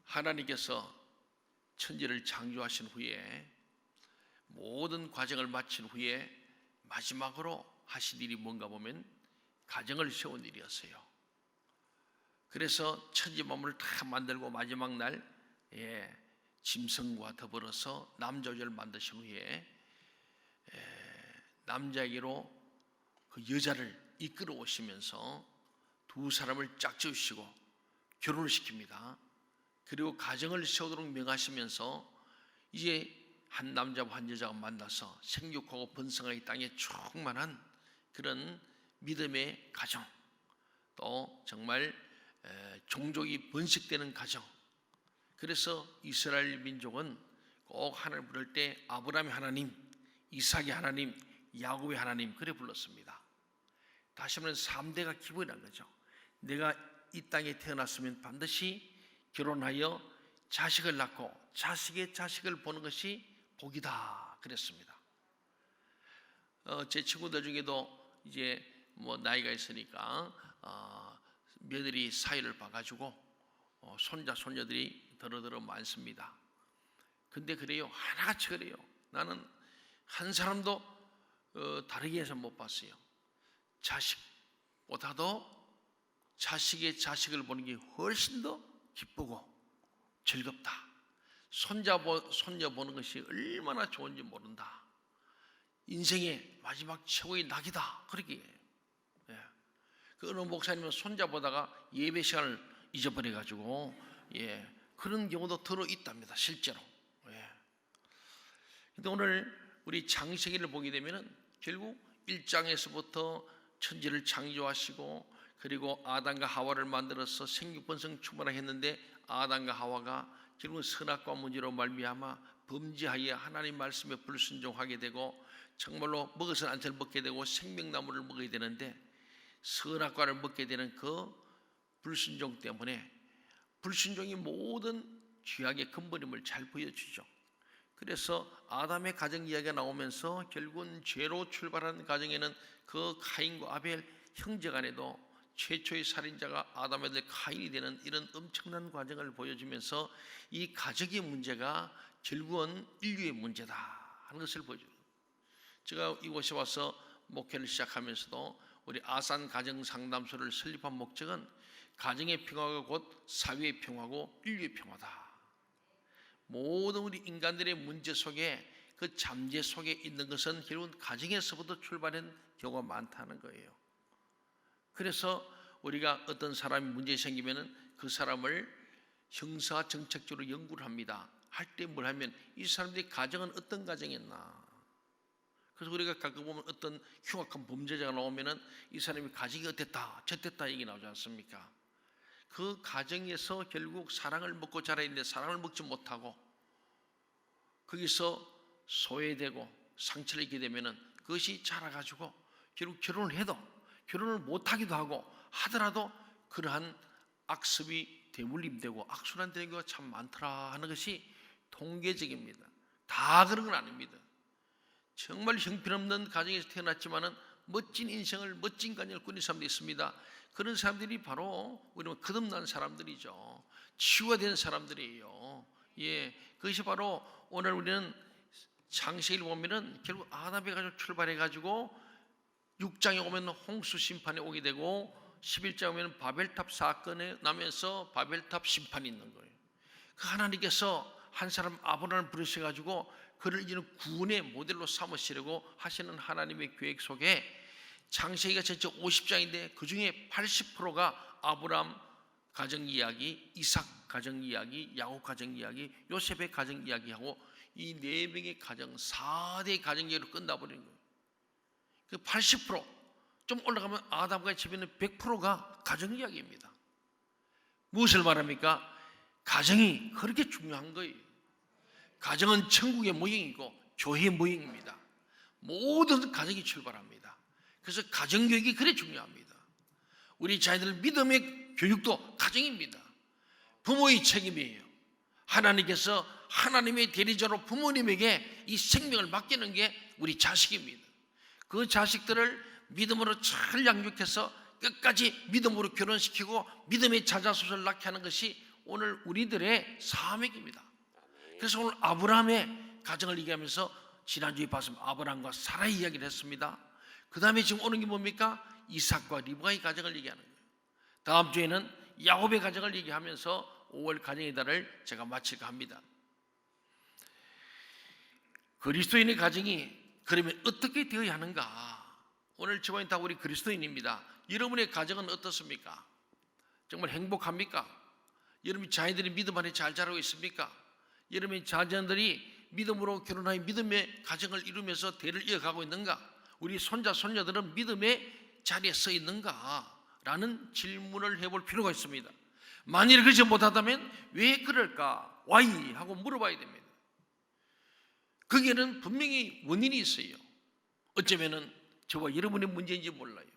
하나님께서 천지를 창조하신 후에 모든 과정을 마친 후에 마지막으로 하신 일이 뭔가 보면 가정을 세운 일이었어요. 그래서 천지 만물을 다 만들고 마지막 날 짐승과 더불어서 남자를 만드신 후에 남자에게로 그 여자를 이끌어 오시면서 두 사람을 짝지으시고 결혼을 시킵니다. 그리고 가정을 세우도록 명하시면서 이제 한 남자와 한 여자가 만나서 생육하고 번성하기 땅에 충만한 그런 믿음의 가정, 또 정말 종족이 번식되는 가정. 그래서 이스라엘 민족은 꼭 하나님을 부를 때 아브라함의 하나님, 이삭의 하나님, 야곱의 하나님 그래 불렀습니다. 다시 말하면 3대가 기본이란 거죠. 내가 이 땅에 태어났으면 반드시 결혼하여 자식을 낳고 자식의 자식을 보는 것이 복이다 그랬습니다. 제 친구들 중에도 이제 뭐 나이가 있으니까 며느리 사이를 봐가지고 손자 손녀들이 더러더러 많습니다. 근데 그래요, 하나같이 그래요. 나는 한 사람도 다르게 해서 못 봤어요. 자식보다도 자식의 자식을 보는 게 훨씬 더 기쁘고 즐겁다. 손녀 보는 것이 얼마나 좋은지 모른다. 인생의 마지막 최고의 낙이다. 그렇게 그 어느 목사님은 손자 보다가 예배 시간을 잊어버려가지고 그런 경우도 들어 있답니다. 실제로. 근데 오늘 우리 창세기를 보게 되면은 결국 1장에서부터 천지를 창조하시고 그리고 아담과 하와를 만들어서 생육번성 충만하게 했는데 아담과 하와가 결국 선악과 문제로 말미암아 범죄하여 하나님 말씀에 불순종하게 되고 정말로 먹어서는 안 될 먹게 되고 생명나무를 먹어야 되는데 선악과를 먹게 되는 그 불순종 때문에 불순종이 모든 죄악의 근본임을 잘 보여주죠. 그래서 아담의 가정 이야기가 나오면서 결국은 죄로 출발한 가정에는 그 카인과 아벨 형제간에도 최초의 살인자가 아담의 아들 카인이 되는 이런 엄청난 과정을 보여주면서 이 가정의 문제가 결국은 인류의 문제다 하는 것을 보여줍니다. 제가 이곳에 와서 목회를 시작하면서도 우리 아산 가정상담소를 설립한 목적은 가정의 평화가 곧 사회의 평화고 인류의 평화다. 모든 우리 인간들의 문제 속에 그 잠재 속에 있는 것은 결국은 가정에서부터 출발한 경우가 많다는 거예요. 그래서 우리가 어떤 사람이 문제 생기면은 그 사람을 형사 정책적으로 연구를 합니다. 할 때 뭘 하면 이 사람들이 가정은 어떤 가정이었나. 그래서 우리가 가끔 보면 어떤 흉악한 범죄자가 나오면은 이 사람이 가정이 어땠다, 저땠다 얘기 나오지 않습니까? 그 가정에서 결국 사랑을 먹고 자라야 되는데 사랑을 먹지 못하고 거기서 소외되고 상처를 입게 되면은 그것이 자라가지고 결국 결혼을 해도 결혼을 못하기도 하고 하더라도 그러한 악습이 대물림되고 악순환되는 경우가 참 많더라 하는 것이 통계적입니다. 다 그런 건 아닙니다. 정말 형편없는 가정에서 태어났지만은 멋진 인생을 멋진 가정을 꾸린 사람들이 있습니다. 그런 사람들이 바로 우리는 거듭난 사람들이죠. 치유가 된 사람들이에요. 그것이 바로 오늘 우리는 창세기를 보면은 결국 아담에 가지고 출발해가지고 6장에 오면 홍수 심판에 오게 되고 11장에 오면 바벨탑 사건에 나면서 바벨탑 심판이 있는 거예요. 그 하나님께서 한 사람 아브라함을 부르셔가지고 그를 이제는 구원의 모델로 삼으시려고 하시는 하나님의 계획 속에 창세기가 전체 50장인데 그 중에 80%가 아브라함 가정 이야기, 이삭 가정 이야기, 야곱 가정 이야기, 요셉의 가정 이야기하고 이 네 명의 가정 4대 가정 이야기로 끝나버리는 거예요. 그 80%좀 올라가면 아담과 집에는 100%가 가정 이야기입니다. 무엇을 말합니까? 가정이 그렇게 중요한 거예요. 가정은 천국의 모형이고 교회의 모형입니다. 모든 가정이 출발합니다. 그래서 가정교육이 그래 중요합니다. 우리 자녀들 믿음의 교육도 가정입니다. 부모의 책임이에요. 하나님께서 하나님의 대리자로 부모님에게 이 생명을 맡기는 게 우리 자식입니다. 그 자식들을 믿음으로 잘 양육해서 끝까지 믿음으로 결혼시키고 믿음의 자자손을 낳게 하는 것이 오늘 우리들의 사명입니다. 그래서 오늘 아브라함의 가정을 얘기하면서 지난주에 봤습니다. 아브라함과 사라의 이야기를 했습니다. 그 다음에 지금 오는 게 뭡니까? 이삭과 리브가의 가정을 얘기하는 거예요. 다음 주에는 야곱의 가정을 얘기하면서 5월 가정의 달을 제가 마칠까 합니다. 그리스도인의 가정이 그러면 어떻게 되어야 하는가? 오늘 저번에 다 우리 그리스도인입니다. 여러분의 가정은 어떻습니까? 정말 행복합니까? 여러분 자녀들이 믿음 안에 잘 자라고 있습니까? 여러분의 자녀들이 믿음으로 결혼하여 믿음의 가정을 이루면서 대를 이어가고 있는가? 우리 손자 손녀들은 믿음의 자리에 서 있는가? 라는 질문을 해볼 필요가 있습니다. 만일 그러지 못하다면 왜 그럴까? Why? 하고 물어봐야 됩니다. 거기에는 분명히 원인이 있어요. 어쩌면은 저와 여러분의 문제인지 몰라요.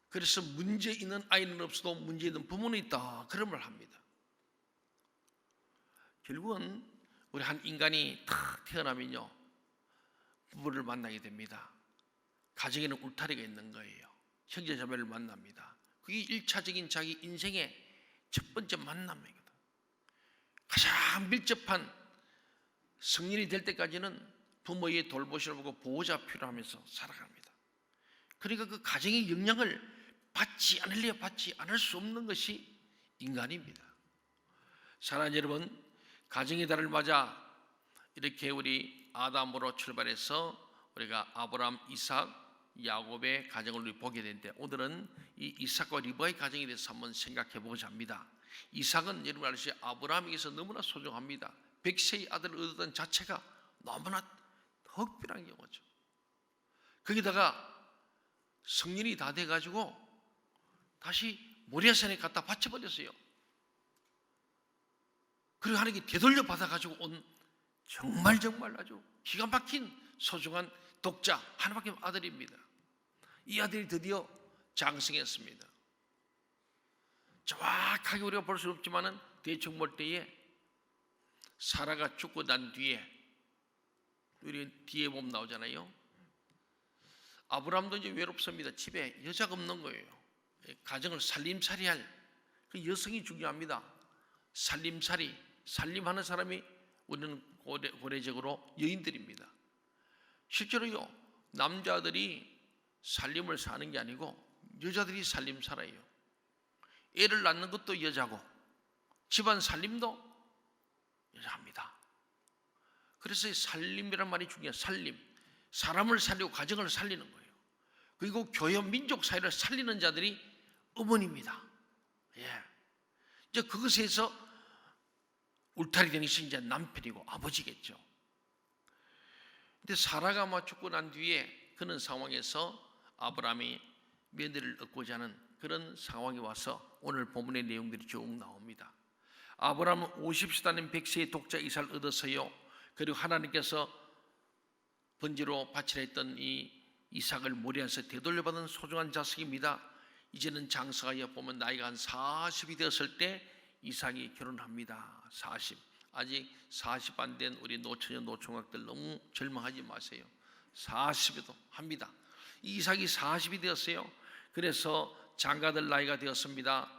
그래서 문제 있는 아이는 없어도 문제 있는 부모는 있다, 그런 말 합니다. 결국은 우리 한 인간이 다 태어나면요 부부를 만나게 됩니다. 가정에는 울타리가 있는 거예요. 형제자매를 만납니다. 그게 1차적인 자기 인생의 첫 번째 만남이거든. 가장 밀접한 성인이 될 때까지는 부모의 돌보심을 보고 보호자 필요하면서 살아갑니다. 그러니까 그 가정의 영향을 받지 않으려 받지 않을 수 없는 것이 인간입니다. 사랑하는 여러분, 가정의 달을 맞아 이렇게 우리 아담으로 출발해서 우리가 아브라함, 이삭, 야곱의 가정을 우리 보게 되는데, 오늘은 이 이삭과 리브가의 가정에 대해서 한번 생각해 보고자 합니다. 이삭은 여러분 아시죠? 아브라함에게서 너무나 소중합니다. 100세의 아들을 얻었던 자체가 너무나 특별한 경우죠. 거기다가 성년이 다 돼가지고 다시 모리아산에 갖다 바쳐버렸어요. 그리고 하나님께 되돌려 받아가지고 온 정말 아주 기가 막힌 소중한 독자 하나밖에 없는 아들입니다. 이 아들이 드디어 장성했습니다. 정확하게 우리가 볼 수 없지만은 대충 볼 때에 사라가 죽고 난 뒤에, 우리 뒤에 보면 나오잖아요. 아브라함도 이제 외롭습니다. 집에 여자가 없는 거예요. 가정을 살림살이할 그 여성이 중요합니다. 살림하는 사람이 우리는 고래적으로 여인들입니다. 실제로요, 남자들이 살림을 사는 게 아니고 여자들이 살림 살아요. 애를 낳는 것도 여자고 집안 살림도 여자입니다. 그래서 이 살림이란 말이 중요해요. 살림, 사람을 살리고 가정을 살리는 거예요. 그리고 교회 민족 사회를 살리는 자들이 어머니입니다. 이제 그것에서 울타리 되는 것이 이제 남편이고 아버지겠죠. 근데 사라가 아마 죽고 난 뒤에 그런 상황에서 아브라함이 며느리를 얻고자 하는 그런 상황이 와서 오늘 본문의 내용들이 쭉 나옵니다. 아브라함은 50세 다는 100세의 독자 이삭을 얻었어요. 그리고 하나님께서 번제로 바치라 했던 이 이삭을 모리아에서 되돌려받은 소중한 자식입니다. 이제는 장성하여 보면 나이가 한 40이 되었을 때 이삭이 결혼합니다. 40. 아직 40 안 된 우리 노처녀 노총각들 너무 절망하지 마세요. 40에도 합니다. 이삭이 40이 되었어요. 그래서 장가들 나이가 되었습니다.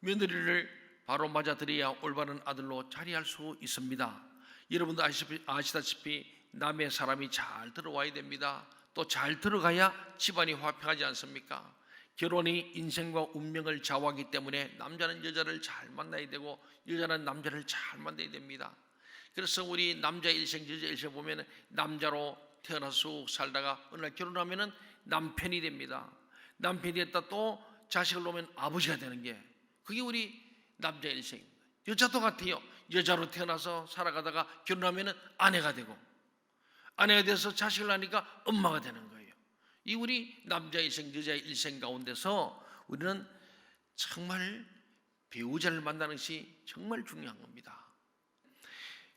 며느리를 바로 맞아들여야 올바른 아들로 자리할 수 있습니다. 여러분도 아시다시피 남의 사람이 잘 들어와야 됩니다. 또 잘 들어가야 집안이 화평하지 않습니까? 결혼이 인생과 운명을 좌우하기 때문에 남자는 여자를 잘 만나야 되고 여자는 남자를 잘 만나야 됩니다. 그래서 우리 남자 일생 여자 일생 보면 남자로 태어나서 살다가 어느 날 결혼하면 남편이 됩니다. 남편이 됐다 또 자식을 놓으면 아버지가 되는 게 그게 우리 남자 일생입니다. 여자도 같아요. 여자로 태어나서 살아가다가 결혼하면 아내가 되고 아내가 돼서 자식을 낳으니까 엄마가 되는 거예요. 이 우리 남자 일생 여자 일생 가운데서 우리는 정말 배우자를 만나는 것이 정말 중요한 겁니다.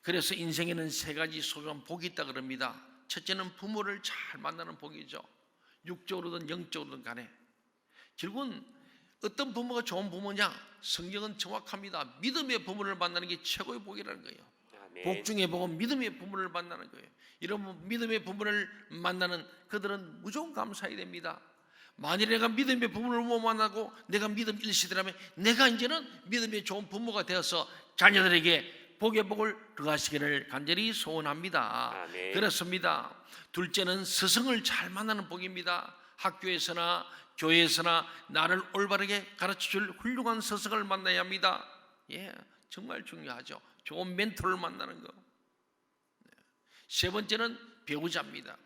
그래서 인생에는 세 가지 소중한 복이 있다 그럽니다. 첫째는 부모를 잘 만나는 복이죠. 육적으로든 영적으로든 간에. 결국은 어떤 부모가 좋은 부모냐? 성경은 정확합니다. 믿음의 부모를 만나는 게 최고의 복이라는 거예요. 복 중에 복은 믿음의 부모를 만나는 거예요. 이런 믿음의 부모를 만나는 그들은 무조건 감사해야 됩니다. 만일 내가 믿음의 부모를 못 만나고 내가 믿음 일시더라면 내가 이제는 믿음의 좋은 부모가 되어서 자녀들에게 복의 복을 더하시기를 간절히 소원합니다. 아멘. 그렇습니다. 둘째는 스승을 잘 만나는 복입니다. 학교에서나 교회에서나 나를 올바르게 가르쳐줄 훌륭한 스승을 만나야 합니다. 예, 정말 중요하죠. 좋은 멘토를 만나는 거. 세 번째는 배우자입니다.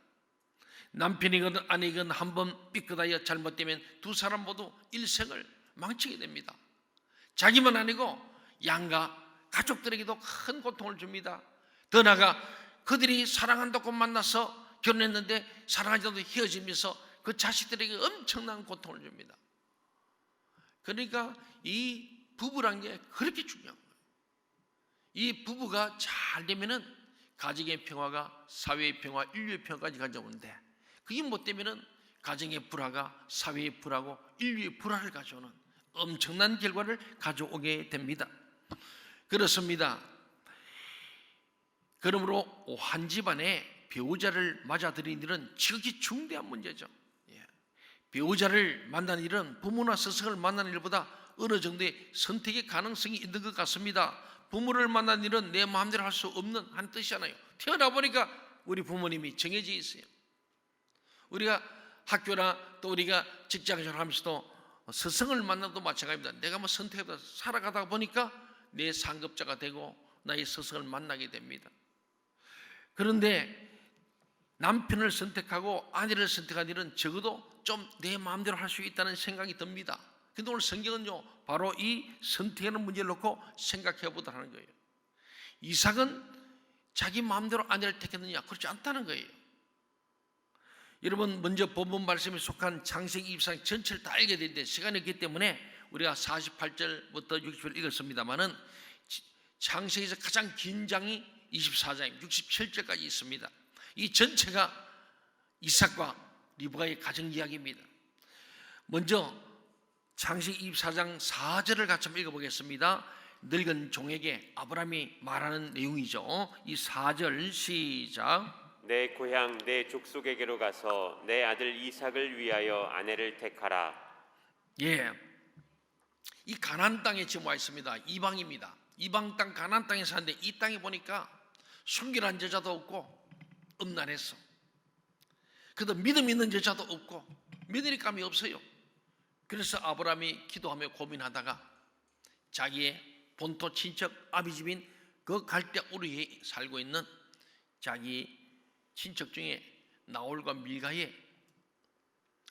남편이건 아내건 한번 삐끗하여 잘못되면 두 사람 모두 일생을 망치게 됩니다. 자기만 아니고 양가 가족들에게도 큰 고통을 줍니다. 더 나아가 그들이 사랑한다고 만나서 결혼했는데 사랑하지 않아도 헤어지면서 그 자식들에게 엄청난 고통을 줍니다. 그러니까 이 부부란 게 그렇게 중요한 거예요. 이 부부가 잘 되면은 가정의 평화가 사회의 평화, 인류의 평화까지 가져오는데 그게 못 되면은 가정의 불화가 사회의 불화고 인류의 불화를 가져오는 엄청난 결과를 가져오게 됩니다. 그렇습니다. 그러므로 한 집안에 배우자를 맞아들이는 일은 지극히 중대한 문제죠. 배우자를 만나는 일은 부모나 스승을 만나는 일보다 어느 정도의 선택의 가능성이 있는 것 같습니다. 부모를 만나는 일은 내 마음대로 할 수 없는 한 뜻이잖아요. 태어나 보니까 우리 부모님이 정해져 있어요. 우리가 학교나 또 우리가 직장생활 하면서도 스승을 만나도 마찬가지입니다. 내가 뭐 선택해서 살아가다 보니까 내 상급자가 되고 나의 스승을 만나게 됩니다. 그런데 남편을 선택하고 아내를 선택한 일은 적어도 좀 내 마음대로 할 수 있다는 생각이 듭니다. 근데 오늘 성경은요 바로 이 선택하는 문제를 놓고 생각해 보도록 하는 거예요. 이삭은 자기 마음대로 아내를 택했느냐? 그렇지 않다는 거예요. 여러분 먼저 본문 말씀에 속한 창세기 24장 전체를 다 알게 되는데 시간이 없기 때문에 우리가 48절부터 60절 읽었습니다마는 창세기에서 가장 긴 장이 24장입니다. 67절까지 있습니다. 이 전체가 이삭과 리브가의 가정 이야기입니다. 먼저 창세기 24장 4절을 같이 한번 읽어보겠습니다. 늙은 종에게 아브라함이 말하는 내용이죠. 이 4절 시작. 내 고향 내 족속에게로 가서 내 아들 이삭을 위하여 아내를 택하라. 예, 이 가나안 땅에 지금 와 있습니다. 이방입니다. 이방 땅 가나안 땅에 사는데 이 땅에 보니까 순결한 여자도 없고 음란했어. 그래도 믿음 있는 여자도 없고 며느리감이 없어요. 그래서 아브라함이 기도하며 고민하다가 자기의 본토 친척 아비집인 그 갈대 우르에 살고 있는 자기 친척 중에 나홀과 밀가의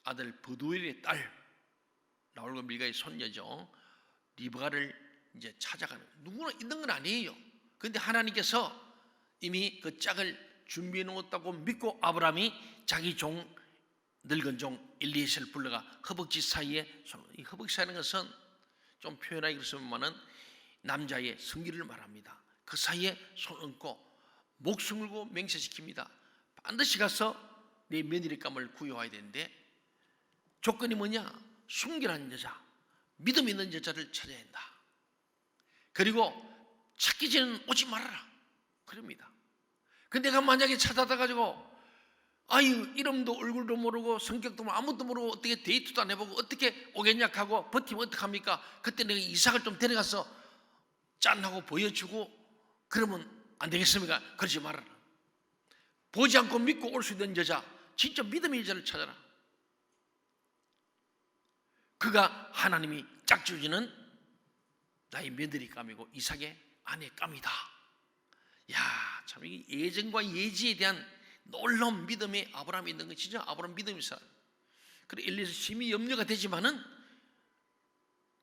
아들 버두엘의 딸, 나홀과 밀가의 손녀죠. 리브가를 이제 찾아가는, 누구나 있는 건 아니에요. 그런데 하나님께서 이미 그 짝을 준비해 놓았다고 믿고 아브라함이 자기 종 늙은 종 엘리에셀을 불러가 허벅지 사이에, 이 허벅지 사이라는 것은 좀 표현하기 그렇지만은 남자의 성기를 말합니다. 그 사이에 손 얹고 목숨 걸고 맹세시킵니다. 반드시 가서 내 며느리감을 구해와야 되는데 조건이 뭐냐? 순결한 여자, 믿음 있는 여자를 찾아야 한다. 그리고 찾기 전에는 오지 말아라 그럽니다. 근데 내가 만약에 찾아다 가지고 아유 이름도 얼굴도 모르고 성격도 모르고 아무것도 모르고 어떻게 데이트도 안 해보고 어떻게 오겠냐 하고 버티면 어떡합니까? 그때 내가 이삭을 좀 데려가서 짠하고 보여주고 그러면 안 되겠습니까? 그러지 말아라. 보지 않고 믿고 올 수 있는 여자, 진짜 믿음의 여자를 찾아라. 그가 하나님이 짝지어주는 나의 며느리감이고 이삭의 아내감이다. 야, 참 이게 예정과 예지에 대한 놀라운 믿음의 아브라함이 있는 건 진짜 아브라함 믿음이 있어요. 그래 엘리에서 심히 염려가 되지만은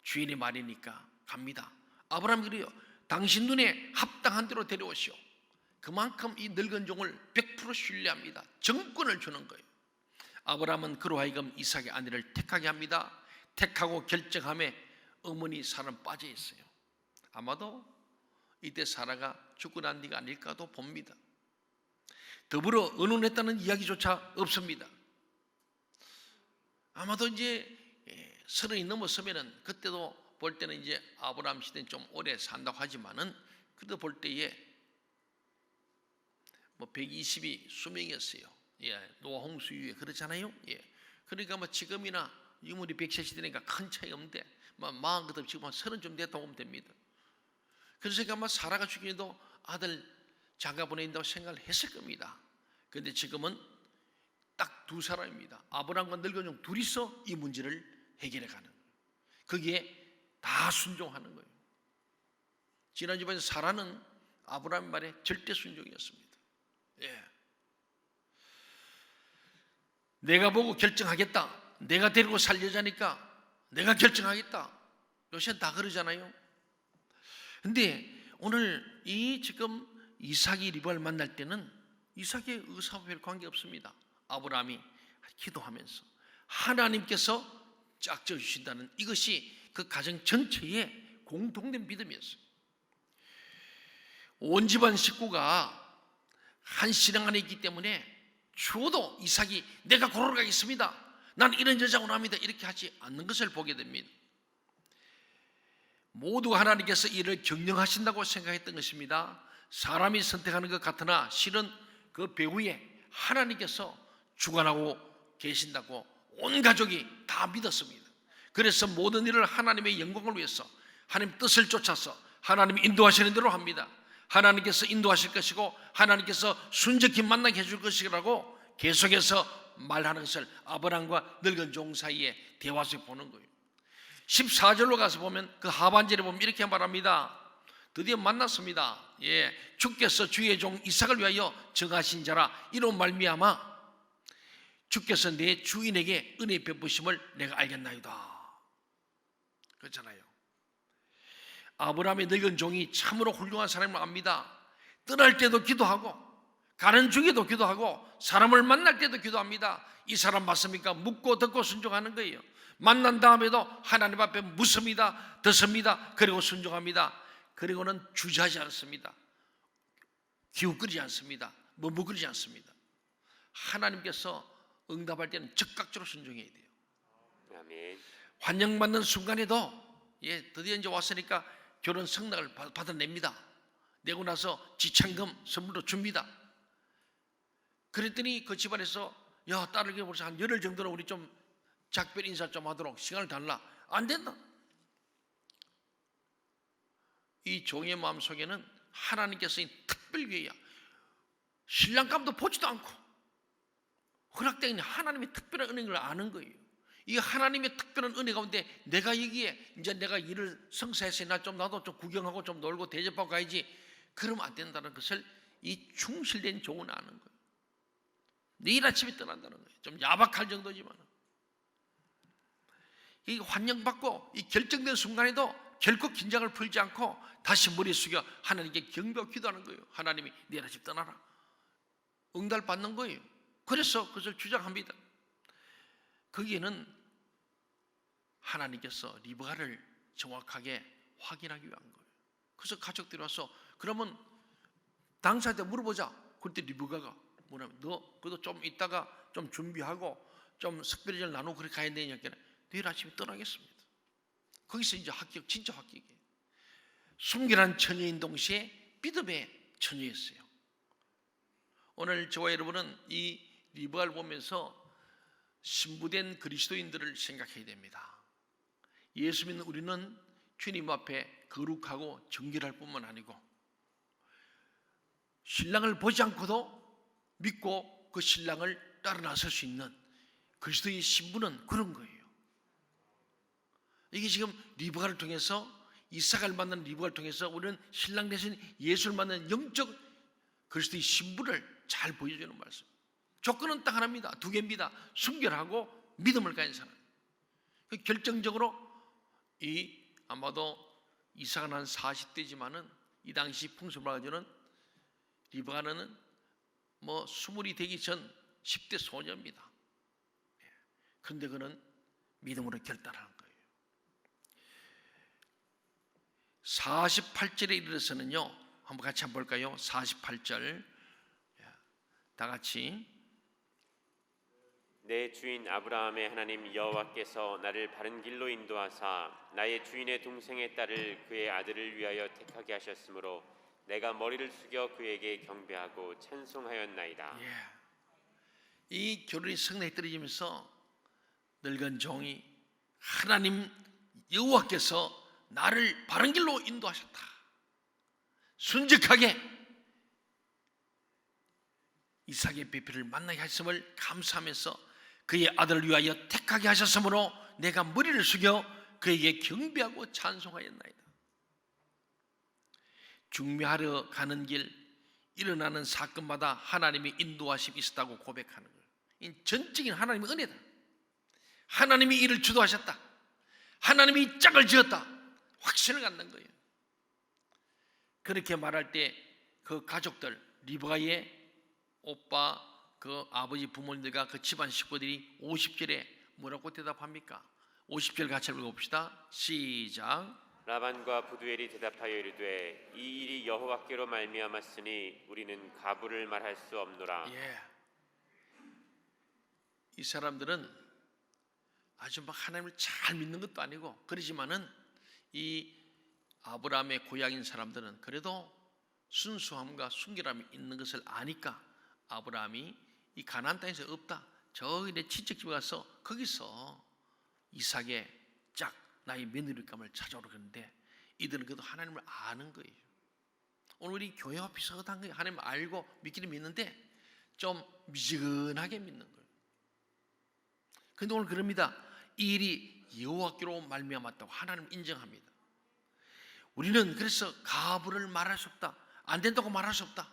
주인의 말이니까 갑니다. 아브라함이 그래요. 당신 눈에 합당한 대로 데려오시오. 그만큼 이 늙은 종을 100% 신뢰합니다. 정권을 주는 거예요. 아브라함은 그로 하여금 이삭의 아내를 택하게 합니다. 택하고 결정함에 어머니 사람 빠져 있어요. 아마도 이때 사라가 죽고 난 뒤가 아닐까도 봅니다. 더불어 의논했다는 이야기조차 없습니다. 아마도 이제 30이 넘었으면은 그때도 볼 때는 이제 아브라함 시대는 좀 오래 산다고 하지만은 그래도 볼 때에 뭐 120이 수명이었어요. 예, 노아 홍수 이후에 그렇잖아요. 예, 그러니까 뭐 지금이나 유물이 100세 시대니까 큰 차이 없는데 뭐 마음 끝없이 지금 한 30좀 됐다 보면 됩니다. 그래서 아마 사라가 죽기에도 아들 장가 보낸다고 생각을 했을 겁니다. 그런데 지금은 딱 두 사람입니다. 아브라함과 늙은 종 둘이서 이 문제를 해결해 가는 거예요. 거기에 다 순종하는 거예요. 지난주에 사라는 아브라함의 말에 절대 순종이었습니다. 예. 내가 보고 결정하겠다. 내가 데리고 살 여자니까 내가 결정하겠다. 요새는 다 그러잖아요. 근데 오늘 이 지금 이삭이 리브가를 만날 때는 이삭의 의사와 별 관계 없습니다. 아브라함이 기도하면서 하나님께서 짝져 주신다는 이것이 그 가정 전체의 공통된 믿음이었어요. 온 집안 식구가 한 신앙 안에 있기 때문에 죽어도 이삭이 내가 고르러 가겠습니다. 난 이런 여자가 원합니다. 이렇게 하지 않는 것을 보게 됩니다. 모두가 하나님께서 이를 경영하신다고 생각했던 것입니다. 사람이 선택하는 것 같으나 실은 그 배후에 하나님께서 주관하고 계신다고 온 가족이 다 믿었습니다. 그래서 모든 일을 하나님의 영광을 위해서 하나님 뜻을 쫓아서 하나님이 인도하시는 대로 합니다. 하나님께서 인도하실 것이고 하나님께서 순적히 만나게 해줄 것이라고 계속해서 말하는 것을 아브라함과 늙은 종 사이의 대화 속에 보는 거예요. 14절로 가서 보면 그 하반절에 보면 이렇게 말합니다. 드디어 만났습니다. 예, 주께서 주의 종 이삭을 위하여 정하신 자라. 이로 말미암아 주께서 내 주인에게 은혜 베푸심을 내가 알겠나이다. 그렇잖아요. 아브라함의 늙은 종이 참으로 훌륭한 사람을 압니다. 떠날 때도 기도하고 가는 중에도 기도하고 사람을 만날 때도 기도합니다. 이 사람 맞습니까? 묻고 듣고 순종하는 거예요. 만난 다음에도 하나님 앞에 묻습니다. 듣습니다. 그리고 순종합니다. 그리고는 주저하지 않습니다. 기웃거리지 않습니다. 머뭇거리지 않습니다. 하나님께서 응답할 때는 즉각적으로 순종해야 돼요. 아멘. 환영받는 순간에도 드디어 이제 왔으니까 결혼 성낙을 받아냅니다. 내고 나서 지참금 선물로 줍니다. 그랬더니 그 집안에서 야, 딸을 벌써 한 열흘 정도는 우리 좀 작별 인사 좀 하도록 시간을 달라. 안 된다. 이 종의 마음속에는 하나님께서 특별 기회야. 신랑감도 보지도 않고 허락된 하나님의 특별한 은혜를 아는 거예요. 이 하나님의 특별한 은혜 가운데 내가 여기에 이제 내가 일을 성사했으니 좀 나도 좀 구경하고 좀 놀고 대접하고 가야지. 그러면 안 된다는 것을 이 충실된 종은 아는 거예요. 내일 아침에 떠난다는 거예요. 좀 야박할 정도지만 이 환영받고 이 결정된 순간에도 결코 긴장을 풀지 않고 다시 머리 숙여 하나님께 경배하고 기도하는 거예요. 하나님이 내일 아침 떠나라. 응답 받는 거예요. 그래서 그것을 주장합니다. 거기에는 하나님께서 리브가를 정확하게 확인하기 위한 거예요. 그래서 가족들이 와서 그러면 당사자한테 물어보자. 그때 리브가가 뭐냐면 너 그래도 좀 있다가 좀 준비하고 좀 특별히를 나누고 그렇게 가야 되니까 내일 아침에 떠나겠습니다. 거기서 이제 합격, 진짜 합격이에요. 순결한 처녀인 동시에 믿음의 처녀였어요. 오늘 저와 여러분은 이 리브가를 보면서 신부된 그리스도인들을 생각해야 됩니다. 예수 믿는 우리는 주님 앞에 거룩하고 정결할 뿐만 아니고 신랑을 보지 않고도 믿고 그 신랑을 따라 나설 수 있는 그리스도의 신부는 그런 거예요. 이게 지금 리브가를 통해서 이삭을 만나는 리브가를 통해서 우리는 신랑 대신 예수를 만나는 영적 그리스도의 신부를 잘 보여주는 말씀. 조건은 딱 하나입니다. 두 개입니다. 순결하고 믿음을 가진 사람. 결정적으로 이 아마도 이삭은 한 40대지만은 이 당시 풍습을 가지고는 리브가는 뭐 20이 되기 전 10대 소녀입니다. 그런데 그는 믿음으로 결단하는 거예요. 48절에 이르러서는요, 한번 같이 한번 볼까요? 48절 다 같이. 내 주인 아브라함의 하나님 여호와께서 나를 바른 길로 인도하사 나의 주인의 동생의 딸을 그의 아들을 위하여 택하게 하셨으므로 내가 머리를 숙여 그에게 경배하고 찬송하였나이다. 이 결혼이 성내에 떨어지면서 늙은 종이 하나님 여호와께서 나를 바른 길로 인도하셨다. 순직하게 이삭의 배필을 만나게 하심을 감사하면서 그의 아들을 위하여 택하게 하셨으므로 내가 머리를 숙여 그에게 경배하고 찬송하였나이다. 중매하러 가는 길 일어나는 사건마다 하나님의 인도하심이 있었다고 고백하는 거예요. 이 전적인 하나님의 은혜다. 하나님이 이를 주도하셨다. 하나님이 짝을 지었다. 확신을 갖는 거예요. 그렇게 말할 때 그 가족들, 리브가의 오빠, 그 아버지 부모님들과 그 집안 식구들이 50절에 뭐라고 대답합니까? 50절 같이 읽어봅시다. 시작. 라반과 부두엘이 대답하여 이르되 이 일이 여호와께로 말미암았으니 우리는 가부를 말할 수 없노라. 이 사람들은 아주 막 하나님을 잘 믿는 것도 아니고 그러지만은 이 아브라함의 고향인 사람들은 그래도 순수함과 순결함이 있는 것을 아니까 아브라함이 이 가나안 땅에서 없다. 저기 내 친척집에 가서 거기서 이삭의 짝 나의 며느리감을 찾아오라 그러는데 이들은 그래도 하나님을 아는 거예요. 오늘 우리 교회와 비슷한 거예요. 하나님을 알고 믿기는 믿는데 좀 미지근하게 믿는 거예요. 그런데 오늘 그럽니다. 이 일이 여호와께로 말미암았다고 하나님 인정합니다. 우리는 그래서 가부를 말할 수 없다. 안 된다고 말할 수 없다.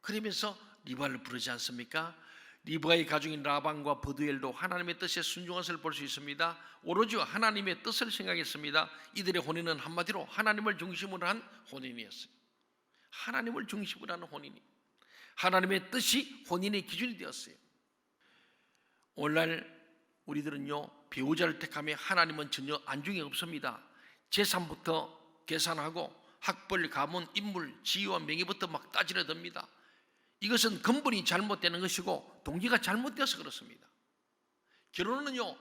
그러면서 리브가를 부르지 않습니까? 리브가의 가족인 라반과 버두엘도 하나님의 뜻에 순종한 것을 볼 수 있습니다. 오로지 하나님의 뜻을 생각했습니다. 이들의 혼인은 한마디로 하나님을 중심으로 한 혼인이었어요. 하나님을 중심으로 하는 혼인이, 하나님의 뜻이 혼인의 기준이 되었어요. 오늘날 우리들은요, 배우자를 택하며 하나님은 전혀 안중에 없습니다. 재산부터 계산하고 학벌, 가문, 인물, 지위와 명예부터 막 따지려 듭니다. 이것은 근본이 잘못되는 것이고 동기가 잘못되어서 그렇습니다. 결혼은요,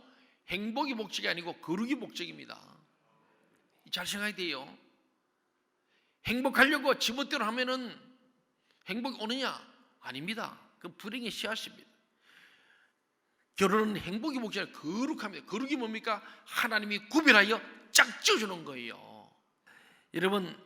행복이 목적이 아니고 거룩이 목적입니다. 잘 생각해야 돼요. 행복하려고 지멋대로 하면은 행복이 오느냐? 아닙니다. 그 불행의 씨앗입니다. 결혼은 행복이 목적이 아니라 거룩합니다. 거룩이 뭡니까? 하나님이 구별하여 짝지어주는 거예요. 여러분,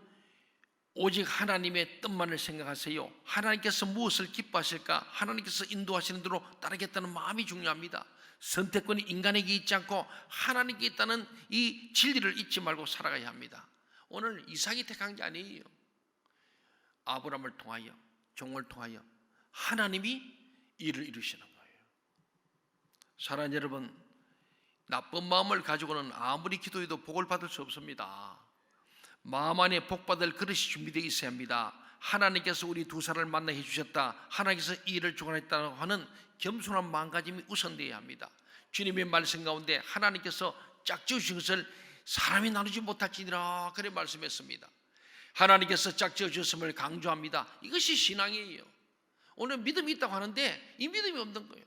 오직 하나님의 뜻만을 생각하세요. 하나님께서 무엇을 기뻐하실까? 하나님께서 인도하시는 대로 따르겠다는 마음이 중요합니다. 선택권이 인간에게 있지 않고 하나님께 있다는 이 진리를 잊지 말고 살아가야 합니다. 오늘 이삭이 택한 게 아니에요. 아브라함을 통하여, 종을 통하여 하나님이 일을 이루시는 거예요. 사랑하는 여러분, 나쁜 마음을 가지고는 아무리 기도해도 복을 받을 수 없습니다. 마음 안에 복받을 그릇이 준비되어 있어야 합니다. 하나님께서 우리 두 사람을 만나게 해주셨다, 하나님께서 이 일을 주관했다고 하는 겸손한 마음가짐이 우선되어야 합니다. 주님의 말씀 가운데 하나님께서 짝지어주신 것을 사람이 나누지 못할지니라 그래 말씀했습니다. 하나님께서 짝지어주셨음을 강조합니다. 이것이 신앙이에요. 오늘 믿음이 있다고 하는데 이 믿음이 없는 거예요.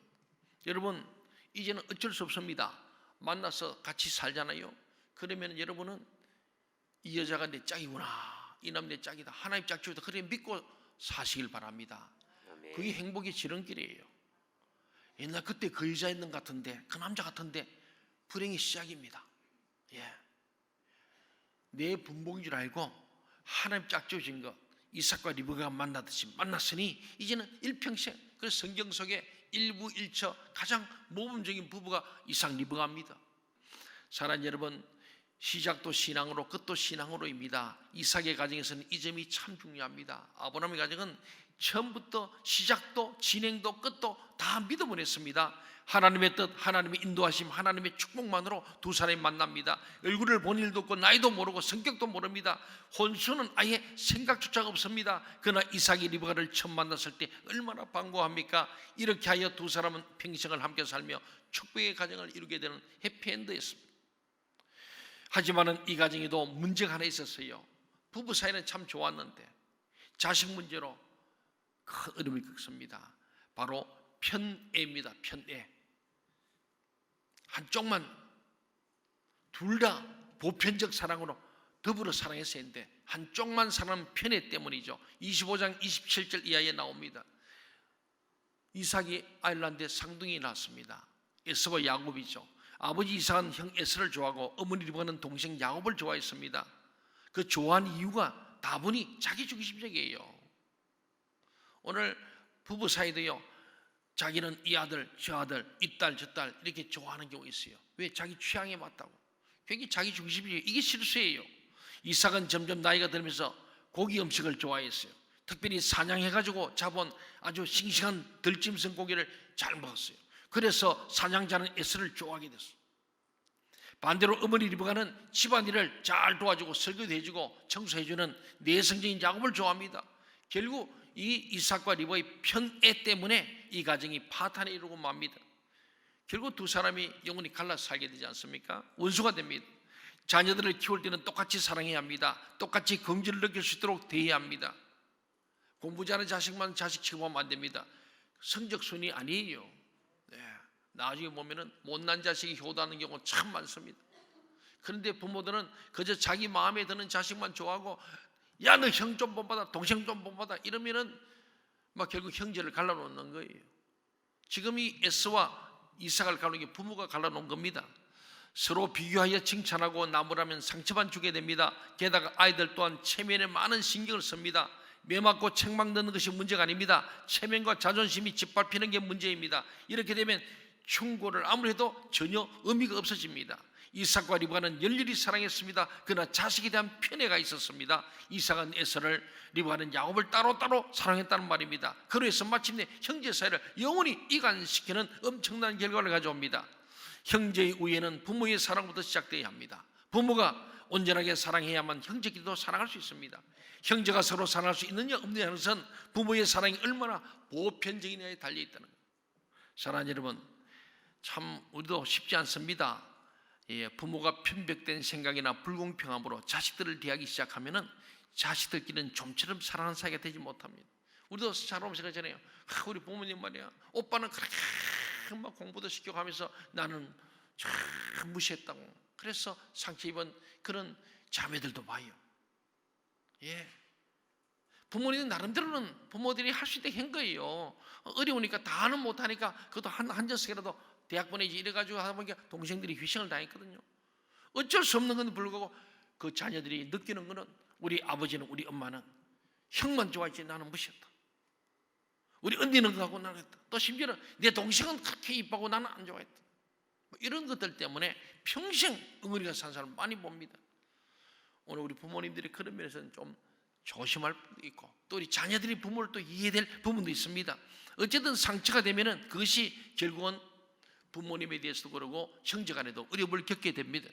여러분, 이제는 어쩔 수 없습니다. 만나서 같이 살잖아요. 그러면 여러분은 이 여자가 내 짝이구나, 이 남 내 짝이다, 하나님 짝지어다, 그래 믿고 사시길 바랍니다. 아멘. 그게 행복의 지름길이에요. 옛날 그때 그 여자였는 것 같은데, 그 남자 같은데 불행의 시작입니다. 내 분봉인 줄 알고 하나님 짝지어진 것, 이삭과 리브가가 만나듯이 만났으니 이제는 일평생. 그래서 성경 속에 일부일처 가장 모범적인 부부가 이삭 리브가입니다. 사랑하는 여러분, 시작도 신앙으로 끝도 신앙으로입니다. 이삭의 가정에서는 이 점이 참 중요합니다. 아브라함의 가정은 처음부터 시작도 진행도 끝도 다 믿음을 했습니다. 하나님의 뜻, 하나님의 인도하심, 하나님의 축복만으로 두 사람이 만납니다. 얼굴을 본 일도 없고 나이도 모르고 성격도 모릅니다. 혼수는 아예 생각조차 없습니다. 그러나 이삭이 리브가를 처음 만났을 때 얼마나 반가워합니까? 이렇게 하여 두 사람은 평생을 함께 살며 축복의 가정을 이루게 되는 해피엔드였습니다. 하지만은 이 가정에도 문제가 하나 있었어요. 부부 사이는 참 좋았는데 자식 문제로 큰 어려움이 겪습니다. 바로 편애입니다. 편애. 한쪽만, 둘 다 보편적 사랑으로 더불어 사랑했어야 했는데 한쪽만 사랑하는 편애 때문이죠. 25장 27절 이하에 나옵니다. 이삭이 아일란드에 쌍둥이 낳았습니다. 에서와 야곱이죠. 아버지 이삭은 형 에서를 좋아하고 어머니 리브가는 동생 야곱을 좋아했습니다. 그 좋아한 이유가 다분히 자기 중심적이에요. 오늘 부부 사이도요, 자기는 이 아들, 저 아들, 이 딸, 저 딸 이렇게 좋아하는 경우가 있어요. 왜? 자기 취향에 맞다고. 굉장히 자기 중심이에요. 이게 실수예요. 이삭은 점점 나이가 들면서 고기 음식을 좋아했어요. 특별히 사냥해가지고 잡은 아주 싱싱한 들짐승 고기를 잘 먹었어요. 그래서 사냥자는 에서를 좋아하게 됐어요. 반대로 어머니 리브가는 집안일을 잘 도와주고 설거지 해주고 청소해주는 내성적인 야곱을 좋아합니다. 결국 이 이삭과 리브가의 편애 때문에 이 가정이 파탄에 이르고 맙니다. 결국 두 사람이 영원히 갈라서 살게 되지 않습니까? 원수가 됩니다. 자녀들을 키울 때는 똑같이 사랑해야 합니다. 똑같이 긍지를 느낄 수 있도록 대해야 합니다. 공부 잘하는 자식만 자식 취급하면 안 됩니다. 성적 순위 아니에요. 네. 나중에 보면은 못난 자식이 효도하는 경우가 참 많습니다. 그런데 부모들은 그저 자기 마음에 드는 자식만 좋아하고, 야, 너 형 좀 본받아, 동생 좀 본받아 이러면은 막 결국 형제를 갈라놓는 거예요. 지금 이 에서와 이삭을 갈라놓은 게 부모가 갈라놓은 겁니다. 서로 비교하여 칭찬하고 나무라면 상처만 주게 됩니다. 게다가 아이들 또한 체면에 많은 신경을 씁니다. 매맞고 책망 넣는 것이 문제가 아닙니다. 체면과 자존심이 짓밟히는 게 문제입니다. 이렇게 되면 충고를 아무리 해도 전혀 의미가 없어집니다. 이삭과 리브가는 열렬히 사랑했습니다. 그러나 자식에 대한 편애가 있었습니다. 이삭은 에서를, 리브가는 야곱을 따로따로 사랑했다는 말입니다. 그로 해서 마침내 형제 사이를 영원히 이간시키는 엄청난 결과를 가져옵니다. 형제의 우애는 부모의 사랑부터 시작되어야 합니다. 부모가 온전하게 사랑해야만 형제끼리도 사랑할 수 있습니다. 형제가 서로 사랑할 수 있느냐 없느냐 하는 것은 부모의 사랑이 얼마나 보편적이냐에 달려있다는 거예요. 사랑하는 여러분, 참 우리도 쉽지 않습니다. 부모가 편벽된 생각이나 불공평함으로 자식들을 대하기 시작하면은 자식들끼리는 좀처럼 사랑하는 사이가 되지 못합니다. 우리도 잘 보면 생각하잖아요. 우리 부모님 말이야, 오빠는 그렇게 막 공부도 시켜가면서 나는 참 무시했다고. 그래서 상처 입은 그런 자매들도 봐요. 부모님은 나름대로는 부모들이 할 수 있게 한 거예요. 어려우니까 다는 못하니까 그것도 한 녀석이라도 대학 보내지 이래가지고 하다 보니까 동생들이 희생을 당했거든요. 어쩔 수 없는 건 불구하고 그 자녀들이 느끼는 거는, 우리 아버지는, 우리 엄마는 형만 좋아했지 나는 무시했다. 우리 언니는 그거하고 나는 했다. 또 심지어는 내 동생은 그렇게 이뻐하고 나는 안 좋아했다. 이런 것들 때문에 평생 엉어리가 산 사람 많이 봅니다. 오늘 우리 부모님들이 그런 면에서는 좀 조심할 부분도 있고, 또 우리 자녀들이 부모를 또 이해해야 될 부분도 있습니다. 어쨌든 상처가 되면은 그것이 결국은 부모님에 대해서도 그러고 형제간에도 어려움을 겪게 됩니다.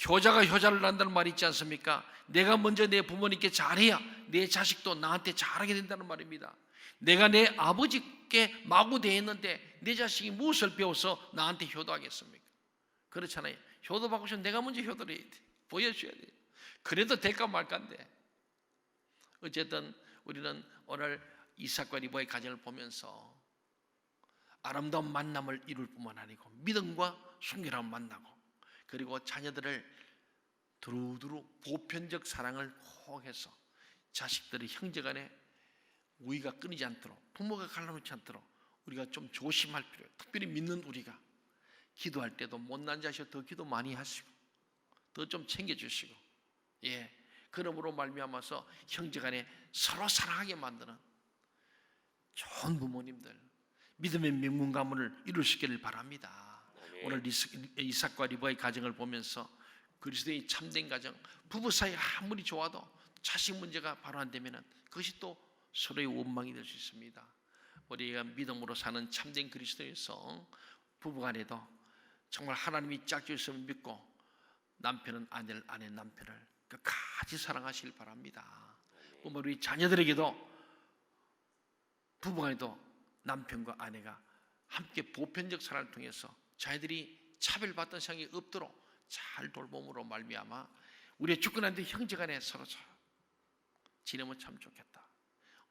효자가 효자를 낳는다는 말이 있지 않습니까? 내가 먼저 내 부모님께 잘해야 내 자식도 나한테 잘하게 된다는 말입니다. 내가 내 아버지께 마구 대했는데 내 자식이 무엇을 배워서 나한테 효도하겠습니까? 그렇잖아요. 효도받고 싶으면 내가 먼저 효도를 해야 돼. 보여줘야 돼. 그래도 될까 말까인데, 어쨌든 우리는 오늘 이삭과 리브가의 가정을 보면서 아름다운 만남을 이룰 뿐만 아니고 믿음과 순결함을 만나고, 그리고 자녀들을 두루두루 보편적 사랑을 호해서 자식들의 형제간에 우위가 끊이지 않도록, 부모가 갈라놓지 않도록 우리가 좀 조심할 필요해요. 특별히 믿는 우리가 기도할 때도 못난 자식 더 기도 많이 하시고 더 좀 챙겨주시고, 그러므로 말미암아서 형제간에 서로 사랑하게 만드는 좋은 부모님들, 믿음의 명문 가문을 이루시기를 바랍니다. 아멘. 오늘 이삭과 리브가의 가정을 보면서 그리스도의 참된 가정, 부부 사이 아무리 좋아도 자식 문제가 바로 안 되면은 그것이 또 서로의 원망이 될 수 있습니다. 우리가 믿음으로 사는 참된 그리스도에서 부부간에도 정말 하나님이 짝지었음을 믿고 남편은 아내를, 아내는 남편을 끝까지 사랑하시길 바랍니다. 뿐만 우리 자녀들에게도 부부간에도 남편과 아내가 함께 보편적 사랑을 통해서 자녀들이 차별받던 생각이 없도록 잘 돌봄으로 말미암아 우리의 주권한데 형제간에 서로 지내면 참 좋겠다.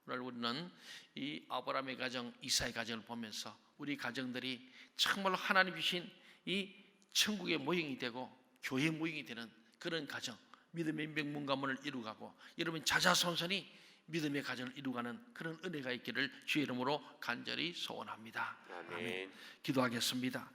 오늘 우리는 이 아브라함의 가정, 이삭의 가정을 보면서 우리 가정들이 정말로 하나님 주신 이 천국의 모형이 되고 교회 모형이 되는 그런 가정, 믿음의 명문 가문을 이루가고 여러분 자자손손이 믿음의 가정을 이루가는 그런 은혜가 있기를 주의 이름으로 간절히 소원합니다. 아멘. 아멘. 기도하겠습니다.